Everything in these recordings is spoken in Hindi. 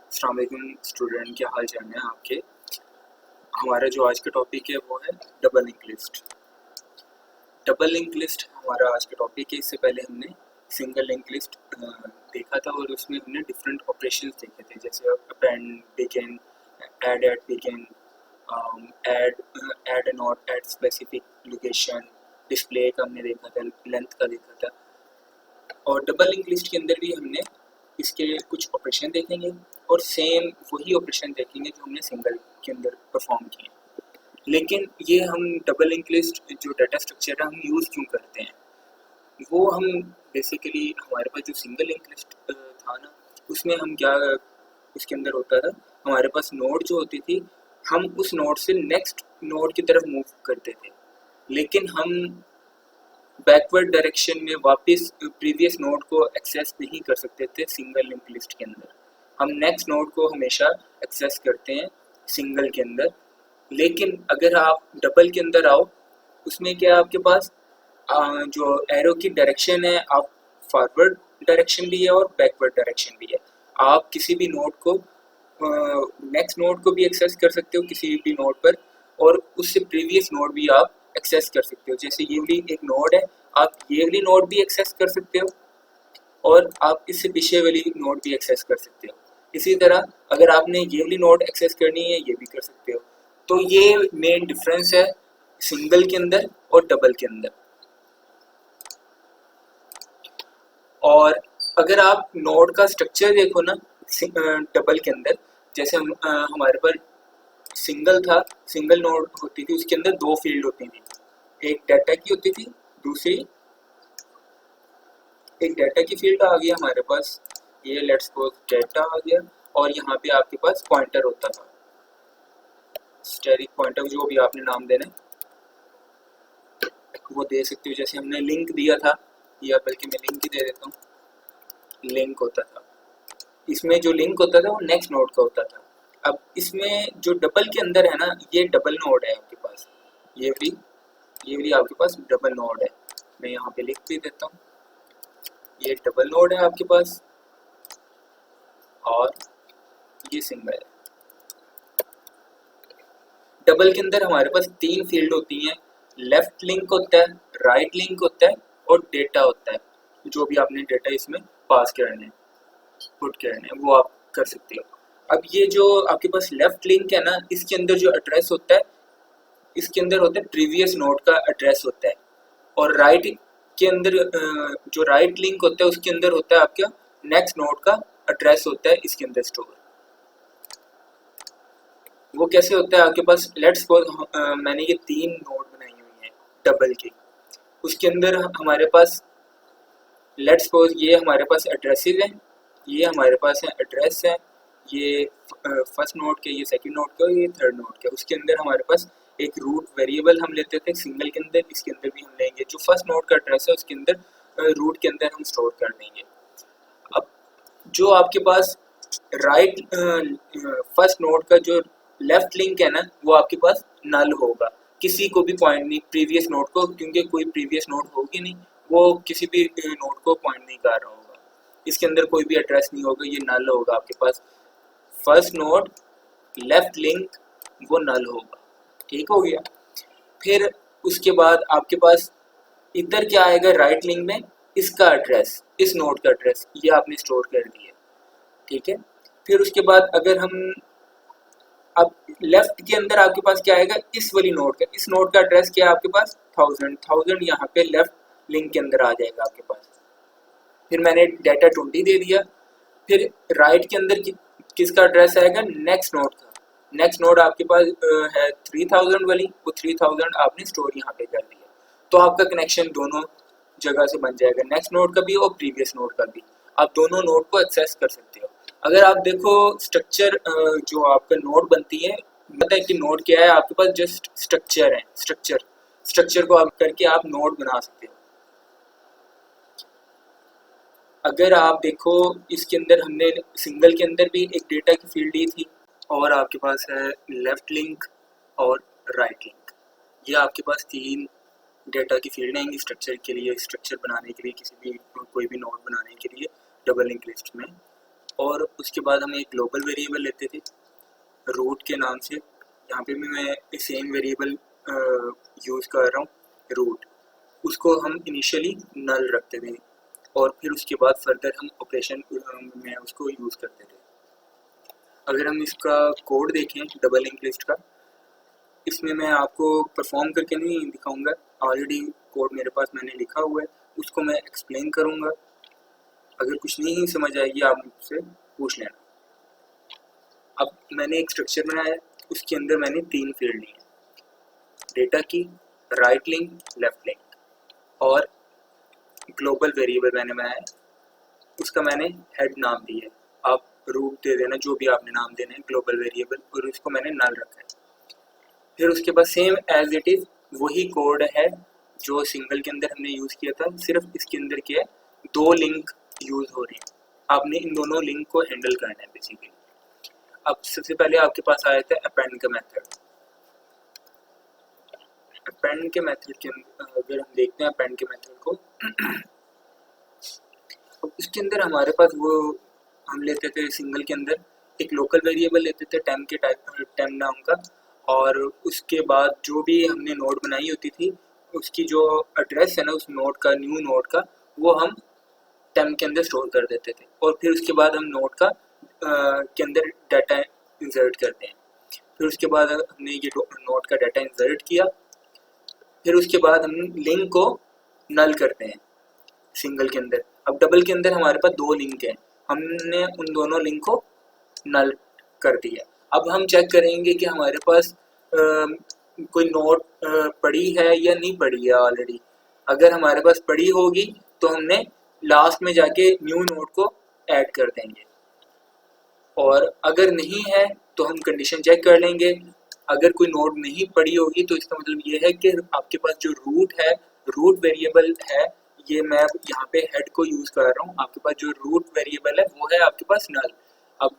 अस्सलाम वालेकुम स्टूडेंट, क्या हाल चाल है आपके। हमारा जो आज का टॉपिक है वो है double link list. Double link list हमारा आज का टॉपिक है। इससे पहले हमने सिंगल लिंक लिस्ट देखा था और उसमें हमने डिफरेंट ऑपरेशंस देखे थे, जैसे append, begin, add begin, add not, add specific location, display का हमने देखा था, लेंथ का देखा था। और डबल लिंक लिस्ट के अंदर भी हमने इसके कुछ ऑपरेशन देखेंगे और सेम वही ऑपरेशन देखेंगे जो हमने सिंगल के अंदर परफॉर्म किए। लेकिन ये हम डबल लिंक लिस्ट जो डाटा स्ट्रक्चर है हम यूज़ क्यों करते हैं, वो हम बेसिकली हमारे पास जो सिंगल लिंक लिस्ट था ना, उसमें हम क्या उसके अंदर होता था, हमारे पास नोड जो होती थी हम उस नोड से नेक्स्ट नोड की तरफ मूव करते थे, लेकिन हम बैकवर्ड डायरेक्शन में वापस प्रीवियस नोड को एक्सेस नहीं कर सकते थे सिंगल लिंक लिस्ट के अंदर। हम नेक्स्ट नोड को हमेशा एक्सेस करते हैं सिंगल के अंदर। लेकिन अगर आप डबल के अंदर आओ, उसमें क्या है आपके पास जो एरो की डायरेक्शन है, आप फॉरवर्ड डायरेक्शन भी है और बैकवर्ड डायरेक्शन भी है। आप किसी भी नोड को नेक्स्ट नोड को भी एक्सेस कर सकते हो किसी भी नोड पर, और उससे प्रीवियस नोड भी आप एक्सेस कर सकते हो। जैसे ये वाली एक नोड है, आप ये वाली नोड भी एक्सेस कर सकते हो और आप इससे पीछे वाली नोड भी एक्सेस कर सकते हो। इसी तरह अगर आपने ये वाली नोड एक्सेस करनी है, ये भी कर सकते हो। तो ये मेन डिफरेंस है सिंगल के अंदर और डबल के अंदर। और अगर आप नोड का स्ट्रक्चर देखो ना डबल के अंदर, जैसे हमारे पास सिंगल था, सिंगल नोड होती थी, उसके अंदर दो फील्ड होती थी, एक डाटा की होती थी, दूसरी एक डाटा की फील्ड आ गई हमारे पास, ये लेट्स सपोज डाटा आ गया, और यहाँ पे आपके पास पॉइंटर होता था, स्टैटिक पॉइंटर, जो भी आपने नाम देना वो दे सकते हो। जैसे हमने लिंक दिया था, या बल्कि मैं लिंक ही दे देता हूँ, लिंक होता था। इसमें जो लिंक होता था वो नेक्स्ट नोड का होता था। अब इसमें जो डबल के अंदर है ना, ये डबल नोड है आपके पास, ये भी आपके पास डबल नोड है। मैं यहाँ पे लिख भी देता हूँ, ये डबल नोड है आपके पास और ये सिंगल है। डबल के अंदर हमारे पास तीन फील्ड होती हैं, लेफ्ट लिंक होता है, राइट लिंक होता है और डेटा होता है। जो भी आपने डेटा इसमें पास करने, पुट करने, वो आप कर सकते हो। अब ये जो आपके पास लेफ्ट लिंक है ना, इसके अंदर जो एड्रेस होता है, इसके अंदर होता है प्रीवियस नोड का एड्रेस होता है। और राइट के अंदर जो राइट लिंक होता है उसके अंदर होता है आपका नेक्स्ट नोड का एड्रेस होता है इसके अंदर स्टोर। वो कैसे होता है आपके पास, लेट्स सपोज मैंने ये तीन नोड बनाई हुई हैं डबल की, उसके अंदर हमारे पास लेट्स सपोज ये हमारे पास एड्रेसेस हैं, ये हमारे पास है एड्रेस है, ये फर्स्ट नोड के, ये सेकंड नोड के और ये थर्ड नोड के। उसके अंदर हमारे पास एक रूट वेरिएबल हम लेते थे सिंगल के अंदर, इसके अंदर भी हम लेंगे जो फर्स्ट नोड का एड्रेस है उसके अंदर रूट के अंदर हम स्टोर कर देंगे। अब जो आपके पास राइट फर्स्ट नोड का जो लेफ्ट लिंक है ना, वो आपके पास नल होगा, किसी को भी पॉइंट नहीं प्रीवियस नोड को, क्योंकि कोई प्रीवियस नोड होगी नहीं, वो किसी भी नोड को पॉइंट नहीं कर रहा होगा, इसके अंदर कोई भी एड्रेस नहीं होगा, ये नल होगा आपके पास। फर्स्ट नोड लेफ्ट लिंक वो नल होगा, ठीक हो गया। फिर उसके बाद आपके पास इधर क्या आएगा राइट लिंक में, इसका एड्रेस, इस नोड का एड्रेस, ये आपने स्टोर कर दिया, ठीक है। फिर उसके बाद अगर हम अब लेफ्ट के अंदर आपके पास क्या आएगा, इस वाली नोड का, इस नोड का एड्रेस क्या है आपके पास 1000 यहाँ पे लेफ्ट लिंक के अंदर आ जाएगा आपके पास। फिर मैंने डाटा 20 दे दिया। फिर राइट के अंदर किसका एड्रेस आएगा, नेक्स्ट नोड का। नेक्स्ट नोड आपके पास है 3000 वाली, वो 3000 आपने स्टोर यहाँ पे कर दिया, तो आपका कनेक्शन दोनों जगह से बन जाएगा, नेक्स्ट नोड का भी और प्रीवियस नोड का भी। आप दोनों नोड को एक्सेस कर सकते हो। अगर आप देखो स्ट्रक्चर जो आपका नोड बनती है, पता है कि नोड क्या है, आपके पास जस्ट स्ट्रक्चर है, स्ट्रक्चर को आप करके आप नोड बना सकते हो। अगर आप देखो इसके अंदर हमने सिंगल के अंदर भी एक डेटा की फील्ड दी थी, और आपके पास है लेफ्ट लिंक और राइट लिंक, ये आपके पास तीन डेटा की फील्ड आएंगी स्ट्रक्चर के लिए, स्ट्रक्चर बनाने के लिए, किसी भी कोई भी नोड बनाने के लिए डबल लिंक लिस्ट में। और उसके बाद हम एक ग्लोबल वेरिएबल लेते थे रूट के नाम से। यहाँ पे भी मैं सेम वेरिएबल यूज़ कर रहा हूँ रूट, उसको हम इनिशियली नल रखते थे और फिर उसके बाद फर्दर हम ऑपरेशन में उसको यूज़ करते थे। अगर हम इसका कोड देखें डबल लिंक लिस्ट का, इसमें मैं आपको परफॉर्म करके नहीं दिखाऊंगा, ऑलरेडी कोड मेरे पास मैंने लिखा हुआ है, उसको मैं एक्सप्लेन करूंगा। अगर कुछ नहीं समझ आएगी आप मुझसे पूछ लेना। अब मैंने एक स्ट्रक्चर बनाया है, उसके अंदर मैंने 3 फील्ड लिए, डेटा की, राइट लिंक, लेफ्ट लिंक और ग्लोबल वेरिएबल मैंने बनाया, उसका मैंने हेड नाम दिया है। आप रूट दे देना जो भी आपने नाम देना है ग्लोबल वेरिएबल, और उसको मैंने नल रखा है। फिर उसके बाद सेम एज इट इज़ वही कोड है जो सिंगल के अंदर हमने यूज़ किया था, सिर्फ इसके अंदर क्या है 2 लिंक यूज़ हो रही हैं। आपने इन दोनों लिंक को हैंडल करना है बेसिकली। अब सबसे पहले आपके पास आया था अपेंड का मेथड। अपेंड के मेथड के अगर हम देखते हैं अपेंड के मेथड को, अब उसके अंदर हमारे पास वो हम लेते थे सिंगल के अंदर एक लोकल वेरिएबल लेते थे टेम्प के टेम्प नाम का, और उसके बाद जो भी हमने नोड बनाई होती थी उसकी जो एड्रेस है ना उस नोड का, न्यू नोड का, वो हम टेम्प के अंदर स्टोर कर देते थे। और फिर उसके बाद हम नोड का के अंदर डाटा इंसर्ट करते हैं। फिर उसके बाद हमने ये नोड का डाटा इंसर्ट किया, फिर उसके बाद हम लिंक को नल करते हैं सिंगल के अंदर। अब डबल के अंदर हमारे पास 2 लिंक हैं, हमने उन दोनों लिंक को नल कर दिया। अब हम चेक करेंगे कि हमारे पास कोई नोड पड़ी है या नहीं पड़ी है ऑलरेडी। अगर हमारे पास पड़ी होगी तो हमने लास्ट में जाके न्यू नोड को ऐड कर देंगे, और अगर नहीं है तो हम कंडीशन चेक कर लेंगे। अगर कोई नोड नहीं पड़ी होगी तो इसका मतलब ये है कि आपके पास जो रूट है, रूट वेरिएबल है, ये मैं यहाँ पे हेड को यूज़ कर रहा हूँ, आपके पास जो रूट वेरिएबल है वो है आपके पास नल। अब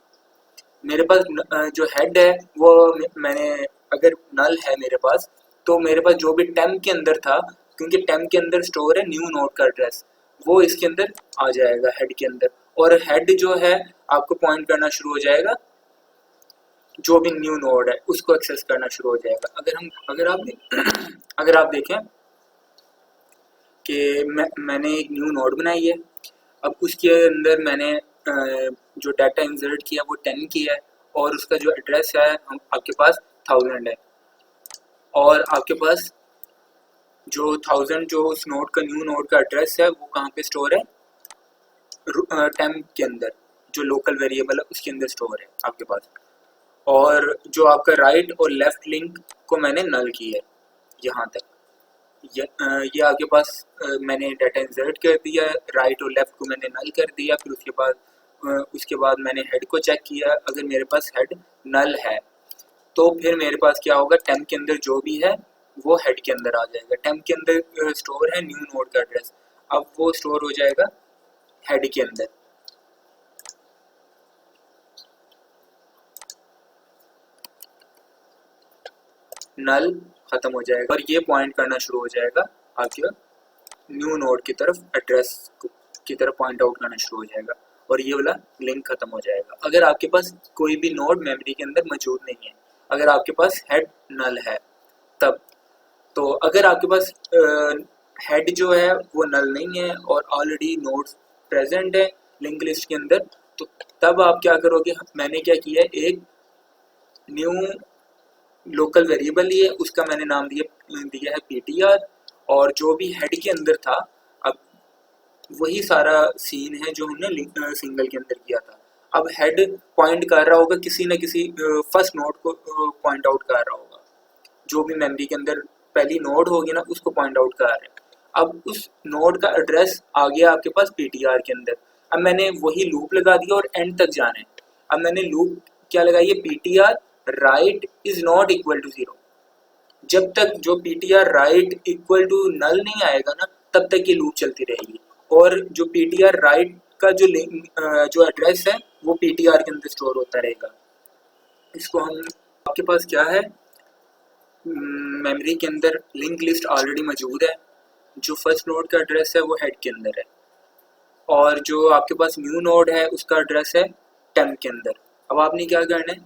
मेरे पास जो हेड है वो मैंने, अगर नल है मेरे पास तो मेरे पास जो भी टेम्प के अंदर था, क्योंकि टेम्प के अंदर स्टोर है न्यू नोड का एड्रेस, वो इसके अंदर आ जाएगा हेड के अंदर, और हेड जो है आपको पॉइंट करना शुरू हो जाएगा, जो भी न्यू नोड है उसको एक्सेस करना शुरू हो जाएगा। अगर आप देखें कि मैंने एक न्यू नोड बनाई है, अब उसके अंदर मैंने जो डाटा इंसर्ट किया वो 10 किया है, और उसका जो एड्रेस है हम आपके पास 1000 है, और आपके पास जो 1000 जो उस नोड का न्यू नोड का एड्रेस है वो कहाँ पे स्टोर है, टेम्प के अंदर, जो लोकल वेरिएबल है उसके अंदर स्टोर है आपके पास। और जो आपका राइट और लेफ्ट लिंक को मैंने नल किया है यहाँ तक, ये आपके पास मैंने डाटा इंसर्ट कर दिया, राइट और लेफ्ट को मैंने नल कर दिया। फिर उसके बाद मैंने हेड को चेक किया, अगर मेरे पास हेड नल है तो फिर मेरे पास क्या होगा, टेम्प के अंदर जो भी है वो हेड के अंदर आ जाएगा। टेम्प के अंदर स्टोर है न्यू नोड का एड्रेस, अब वो स्टोर हो जाएगा हेड के अंदर। नल खत्म हो जाएगा और ये पॉइंट करना शुरू हो जाएगा आपके न्यू नोड की तरफ, एड्रेस की तरफ पॉइंट आउट करना शुरू हो जाएगा, और ये वाला लिंक खत्म हो जाएगा। अगर आपके पास कोई भी नोड मेमोरी के अंदर मौजूद नहीं है, अगर आपके पास हेड नल है तब, तो अगर आपके पास हेड जो है वो नल नहीं है और ऑलरेडी नोड्स प्रेजेंट है लिंक लिस्ट के अंदर, तो तब आप क्या करोगे, मैंने क्या किया है, एक न्यू लोकल वेरिएबल लिए, उसका मैंने नाम दिया है ptr, और जो भी हेड के अंदर था अब वही सारा सीन है जो हमने सिंगल के अंदर किया था। अब हेड पॉइंट कर रहा होगा किसी न किसी फर्स्ट नोड को पॉइंट आउट कर रहा होगा, जो भी मेमोरी के अंदर पहली नोड होगी ना उसको पॉइंट आउट कर रहा है। अब उस नोड का एड्रेस आ गया आपके पास ptr के अंदर। अब मैंने वही लूप लगा दिया और एंड तक जाना है। अब मैंने लूप क्या लगाई है, ptr right is not equal to 0। जब तक जो ptr right equal to null नहीं आएगा ना तब तक ये लूप चलती रहेगी, और जो ptr राइट का जो एड्रेस है वो ptr के अंदर स्टोर होता रहेगा। इसको हम, आपके पास क्या है, मेमोरी के अंदर लिंक लिस्ट ऑलरेडी मौजूद है, जो फर्स्ट नोड का एड्रेस है वो हेड के अंदर है, और जो आपके पास न्यू नोड है उसका एड्रेस है टेम्प के अंदर। अब आपने क्या करना है,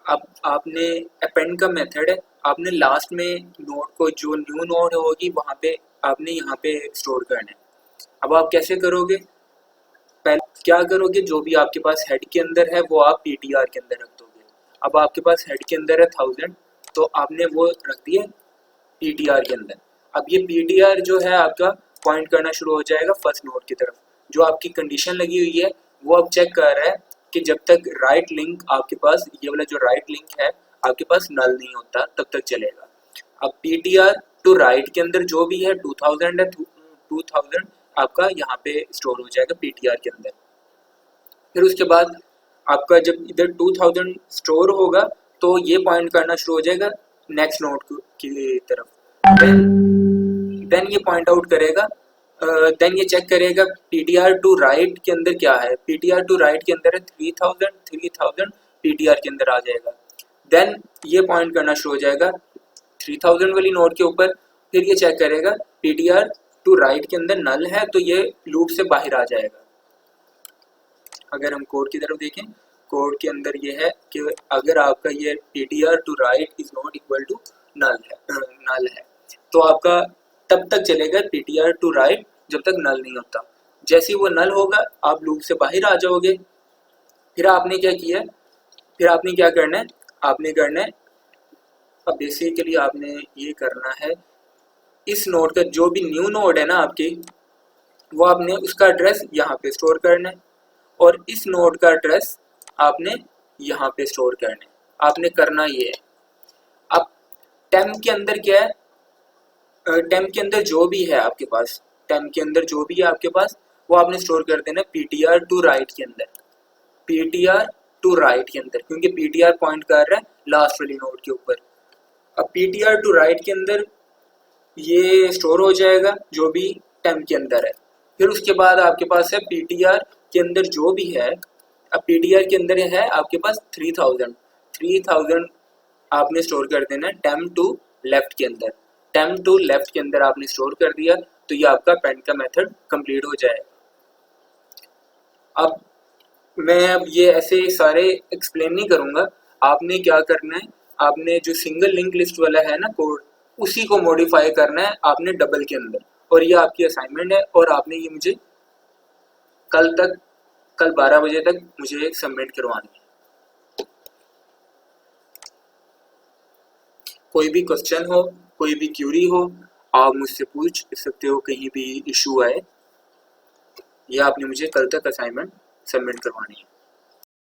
अब आपने अपेंड का मेथड है, आपने लास्ट में नोड को, जो न्यू नोड होगी वहाँ पे आपने यहाँ पे स्टोर करना है। अब आप कैसे करोगे, पहले क्या करोगे, जो भी आपके पास हेड के अंदर है वो आप पीटीआर के अंदर रख दोगे। अब आपके पास हेड के अंदर है 1000, तो आपने वो रख दिया पीटीआर के अंदर। अब ये पीटीआर जो है आपका पॉइंट करना शुरू हो जाएगा फर्स्ट नोड की तरफ। जो आपकी कंडीशन लगी हुई है वो अब चेक कर रहा है कि जब तक राइट लिंक आपके पास, ये वाला जो राइट लिंक है आपके पास नल नहीं होता तब तक चलेगा। अब पीटीआर टू राइट के अंदर जो भी है 2000 है, 2000 आपका यहाँ पे स्टोर हो जाएगा पीटीआर के अंदर। फिर उसके बाद आपका जब इधर 2000 स्टोर होगा तो ये पॉइंट करना शुरू हो जाएगा नेक्स्ट नोड की तरफ। देन ये पॉइंट आउट करेगा, देन ये चेक करेगा पीटीआर टू राइट के अंदर क्या है। पीटीआर टू राइट के अंदर है 3000 पीटीआर के अंदर आ जाएगा। देन ये पॉइंट करना शुरू हो जाएगा 3000 वाली नोड के ऊपर। फिर ये चेक करेगा पीटीआर टू राइट के अंदर नल है तो ये लूप से बाहर आ जाएगा। अगर हम कोड की तरफ देखें, कोड के अंदर ये है कि अगर आपका ये ptr two right is not equal to null है तो आपका तब तक चलेगा ptr टू राइट जब तक नल नहीं होता। जैसे ही वो नल होगा आप लूप से बाहर आ जाओगे। फिर आपने क्या किया, फिर आपने क्या करना है, आपने करना है, अब बेसिकली आपने ये करना है, इस नोड का जो भी न्यू नोड है ना आपके, वो आपने उसका एड्रेस यहाँ पे स्टोर करना है और इस नोड का एड्रेस आपने यहाँ पे स्टोर करना है। आपने करना ये है। अब टेम्प के अंदर क्या है, टेम्प के अंदर जो भी है आपके पास, टेम्प के अंदर जो भी है आपके पास वो आपने स्टोर कर देना पीटीआर टू राइट के अंदर, पीटीआर टू राइट के अंदर, क्योंकि पीटीआर पॉइंट कर रहा है लास्ट वाली नोड के ऊपर। अब पीटीआर टू राइट के अंदर ये स्टोर हो जाएगा जो भी टेम्प के अंदर है। फिर उसके बाद आपके पास है पीटीआर के अंदर जो भी है, अब पीटीआर के अंदर है आपके पास 3000 आपने स्टोर कर देना है टेम्प टू लेफ्ट के अंदर। टेम्प टू लेफ्ट के अंदर आपने स्टोर कर दिया तो ये आपका पेंड का मेथड कंप्लीट हो जाएगा। अब मैं अब ये ऐसे सारे एक्सप्लेन नहीं करूँगा, आपने क्या करना है, आपने जो सिंगल लिंक लिस्ट वाला है ना कोड, उसी को मॉडिफाई करना है आपने डबल के अंदर। और ये आपकी असाइनमेंट है और आपने ये मुझे कल 12 बजे तक मुझे सबमिट करवानी है। कोई भी क्वेश्चन हो, कोई भी क्यूरी हो, आप मुझसे पूछ सकते हो, कहीं भी इशू आए, ये आपने मुझे कल तक असाइनमेंट सबमिट करवानी है।